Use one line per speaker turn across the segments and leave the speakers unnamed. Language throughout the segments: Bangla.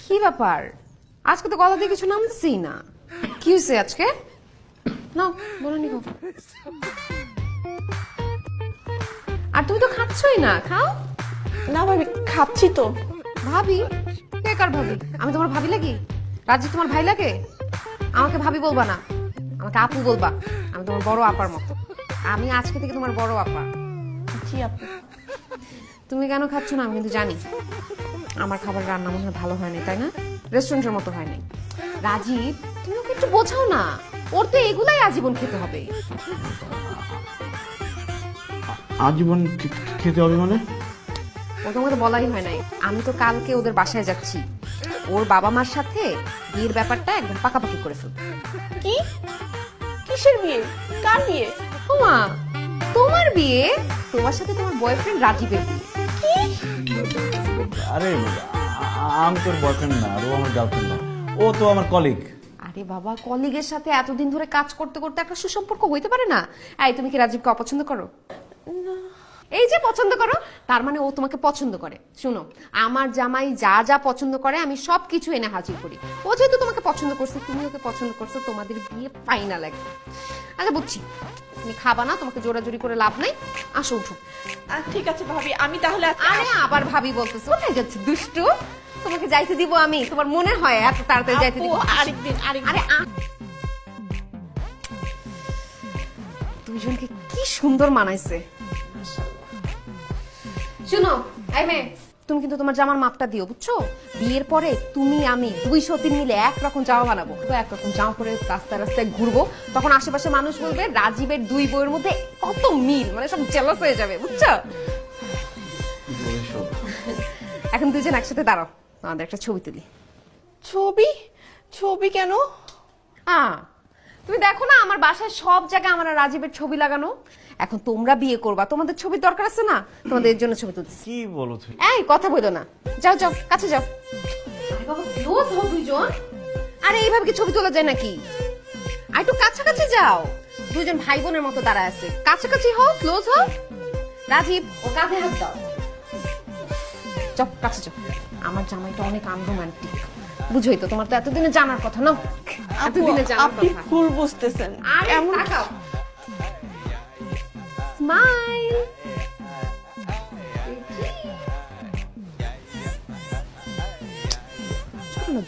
কি ব্যাপার, আজকে তো গলা দিয়ে কিছু নামতেছেই না। কি হয়েছে আজকে? না বলো নি। আর তুমি তো খাচ্ছই না, খাও
না ভাবি, খাচ্ছি তো।
ভাবি? কে কার ভাবি? আমি তোমার ভাবি লাগি? রাজি তোমার ভাই লাগে? আমাকে ভাবি বলবা না, আমাকে আপু বলবা। আমি তোমার বড় আপার মতো। আমি আজকে থেকে তোমার বড় আপা।
জি আপু।
তুমি কেন খাচ্ছ না আমি কিন্তু জানি। আমার খাবার রান্না মনে হয় ভালো হয়নি, তাই না? রেস্টুরেন্টের মতো হয়নি। রাজীব, তুমি ওকে একটু বোঝাও না, ওর তো এগুলাই আজীবন খেতে হবে।
আজীবন খেতে হবে মানে?
ও তোমাকে বলাই হয় নাই, আমি তো কালকে ওদের বাসায় যাচ্ছি। ওর বাবা মার সাথে বিয়ের ব্যাপারটা একদম পাকাপাকি করে ফেলবো।
কি? কিসের বিয়ে? কার বিয়ে?
ওমা, তোমার বিয়ে, তোমার সাথে তোমার বয়ফ্রেন্ড রাজীবের বিয়ে।
আরে আমি তোর বয়ফ্রেন্ড না, আর ও আমার গার্লফ্রেন্ড না, ও তো আমার কলিগ।
আরে বাবা, কলিগের সাথে এতদিন ধরে কাজ করতে করতে একটা সুসম্পর্ক হইতে পারে না? এই, তুমি কি রাজীবকে অপছন্দ করো? এই যে পছন্দ করো, তার মানে ও তোমাকে পছন্দ করে। শুনো, আমার জামাই যা যা পছন্দ করে আমি সব কিছু এনে হাজির করি। ও যেহেতু তোমাকে পছন্দ করছে, তুমি ওকে পছন্দ করছো, তোমাদের বিয়ে ফাইনাল একদম। আচ্ছা বুঝছি, তুমি খাবা না, তোমাকে জোরাজোরি করে লাভ নাই। আসো উঠো।
ঠিক আছে ভাবি, আমি তাহলে
আরে আবার ভাবি বলতেছো, কোথায় যাচ্ছে দুষ্টু? তোমাকে যাইতে দিব আমি? তোমার মনে হয় এত তাড়াতাড়ি যাইতে দিব?
আরেকদিন
আরে দুইজনকে কি সুন্দর মানাইছে। শুনো, এই মেয়ে, তুমি কিন্তু তোমার জামার মাপটা দিও, বুঝছো? বিয়ের পরে তুমি আমি 203 মিলে একরকম জামা বানাবো, একরকম জামা পরে রাস্তায় রাস্তায় ঘুরবো। তখন আশেপাশে মানুষ বলবে রাজীবের দুই বইয়ের মধ্যে কত মিল, মানে সব জেলাস হয়ে যাবে, বুঝছো? এখন দুজন একসাথে দাঁড়াও, আমাদের একটা ছবি তুলি।
ছবি? ছবি কেন?
তুমি দেখো না, আমার বাসায় সব জায়গায় আমার আর রাজীবের ছবি লাগানো। এখন তোমরা বিয়ে করবা, তোমাদের ছবির দরকার আছে না? তোমাদের এর জন্য ছবি তুলছি।
কি বলো তুমি?
এই কথা বলো না, যাও যাও, কাছে যাও। আরে বাবা, ক্লোজ হও দুইজন। আরে এইভাবে কি ছবি তোলা যায় নাকি? আর একটু কাছাকাছি যাও। দুইজন ভাই বোনের মতো দাঁড়ায় আছে, কাছাকাছি হও, ক্লোজ হও। রাজীব, ও কাঁধে হাত দাও। চপ, কাছে যাও। আমার জামাইটা অনেক আনরোমান্টিক, বুঝোই তো, তোমার তো এতদিনে জানার কথা না? এতদিনে জানার
আপনি
কথা।
ভুল বুঝতেছেন।
আরে
এমন
তাকাও। স্মাইল।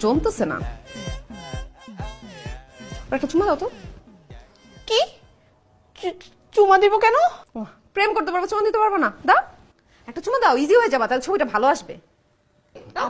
জমতেছে না। একটা চুমা দাও তো।
কি? চুমা দিব কেন?
প্রেম করতে পারবো, চুমা দিতে পারবো না? দাও একটা চুমা দাও, ইজি হয়ে যাবে, তাহলে ছবিটা ভালো আসবে। দাও।